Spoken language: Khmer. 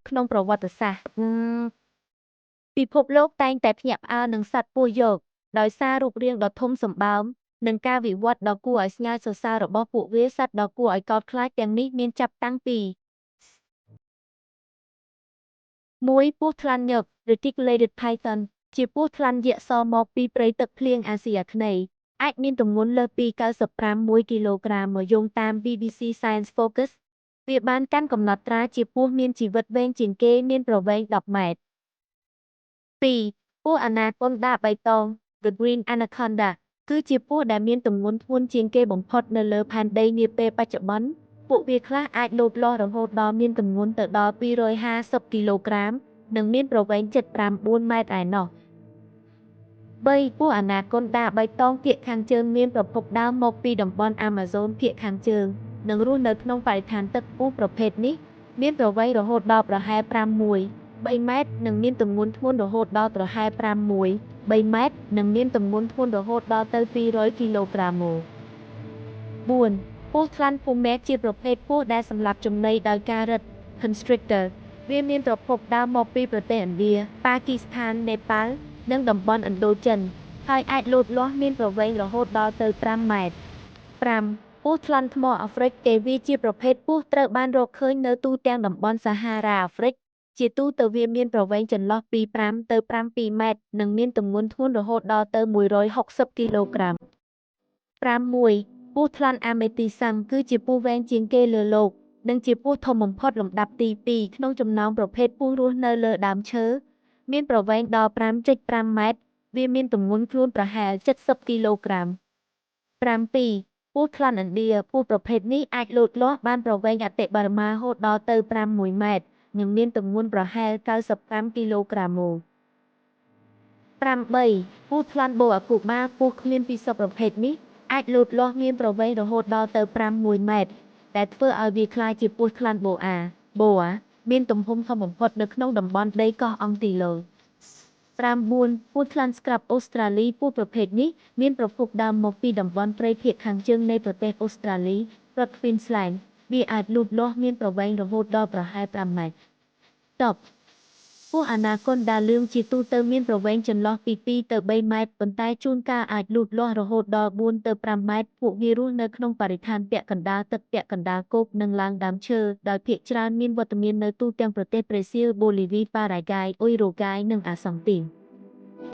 ក្នុងប្រវត្តិសាស្ត្រពិភពលោកតែងតែភ្ញាក់ផ្អើលនឹងសត្វពស់យកដោយសាររូបរាងដ៏ធំសម្បើមនិងការវិវត្តដ៏គួរឲ្យស្ញើសរសើររបស់ពួកវាសត្វដ៏គួរឲ្យកោតខ្លាចទាំងនេះមានចាប់តាំងពី 1. ពស់ថ្លាន់ញឹក Reticulated python ជាពស់ថ្លាន់យក្សមកពីព្រៃទឹកភ្លៀងអាស៊ីអាគ្នេយ៍អាចមានទម្ងន់លើសពី95 គីឡូក្រាមមកយោងតាម BBC Science Focus វាបានកាន់កំណត់ត្រាជាពស់មានជីវិតវែងជាងគេមានប្រវែង10ម៉ែត្រ 2. ពស់អាណាកុនដាបៃតង The Green Anaconda គឺជាពស់ដែលមានទម្ងន់ធ្ងន់ជាងគេបំផុតនៅលើផែនដីនាពេលបច្ចុប្បន្នពួកវាខ្លះអាចលោតលាស់រហូតដល់មានទម្ងន់ទៅដល់250 គីឡូក្រាមនិងមានប្រវែងជិត9ម៉ែត្រឯណោះ 3. ពស់អាណាកុនដាបៃតងភាគខាងជើងមានប្រភពដើមមកពីតំបន់អាម៉ាហ្សូនភាគខាងជើងនិងរស់នៅក្នុងបរិស្ថានទឹកពស់ប្រភេទនេះមានប្រវែងរហូតដល់ប្រហែល3ម៉ែត្រនិងមានទម្ងន់ធ្ងន់រហូតដល់ប្រហែល3ម៉ែត្រនិងមានទម្ងន់ធ្ងន់រហូតដល់ទៅ200 គីឡូក្រាមមក 4. ពស់ថ្លាន់ពូមែកជាប្រភេទពស់ដែលសម្លាប់ចំណីដោយការរឹត Constrictor វាមានប្រភពដើមមកពីប្រទេសឥណ្ឌា ប៉ាគីស្ថាន នេប៉ាល់ និងតំបន់ឥណ្ឌូចិនហើយអាចលូតលាស់មានប្រវែងរហូតដល់ទៅ5ម៉ែត្រ 5. ពស់ថ្លាន់ថ្មអាហ្វ្រិកវាជាប្រភេទពស់ត្រូវបានរកឃើញនៅទូទាំងតំបន់សាហារ៉ាអាហ្វ្រិកជាទូទៅវាមានប្រវែងចន្លោះពី5ទៅ7ម៉ែត្រនិងមានទម្ងន់ធ្ងន់រហូតដល់ទៅ160 គីឡូក្រាម 6. ពស់ថ្លាន់អាមេទីសាំគឺជាពស់វែងជាងគេលើโลกនិងជាពស់ធំបំផុតលំដាប់ទី2ក្នុងចំណោមប្រភេទពស់រស់នៅលើដើមឈើមានប្រវែងដល់5.5ម៉ែត្រវាមានទម្ងន់ខ្លួនប្រហែល70 គីឡូក្រាម 7. ពស់ថ្លាន់ឥណ្ឌាពស់ប្រភេទនេះអាចលូតលាស់បានប្រវែងអតិបរមារហូតដល់ទៅ6ម៉ែត្រនិងមានទម្ងន់ប្រហែល95 គីឡូក្រាមមក 8. ពស់ថ្លាន់បូអាគូបាពស់គ្មានពិសុបប្រភេទនេះអាចលូតលាស់មានប្រវែងរហូតដល់ទៅ6ម៉ែត្រដែលធ្វើឲ្យវាក្លាយជាពស់ថ្លាន់បូអាមានទំហំធំបំផុតនៅក្នុងតំបន់ដីកោះអង់ទីឡូ 9. ពស់ថ្លាន់ស្ក្រាប់អូស្ត្រាលីពស់ប្រភេទនេះមានប្រភពដើមមកពីតំបន់ព្រៃភាគខាងជើងនៃប្រទេសអូស្ត្រាលីរដ្ឋ Queensland វាអាចលូតលាស់មានប្រវែងរហូតដល់ប្រហែល5ម៉ែត្រ 10. ពស់អាណាកុនដាលឿងជាទូទៅមានប្រវែងចន្លោះពី2ទៅ3ម៉ែត្រប៉ុន្តែជួនកាលអាចលូតលាស់រហូតដល់4ទៅ5ម៉ែត្រពួកវារស់នៅក្នុងបរិស្ថានពាក់កណ្ដាលទឹកពាក់កណ្ដាលគោកនិងឡើងដើមឈើដោយភាគច្រើនមានវត្តមាននៅទូទាំងប្រទេសប្រេស៊ីលបូលីវីប៉ារ៉ាហ្គាយអ៊ុយរ៉ូហ្គាយនិងអាសង់ទីន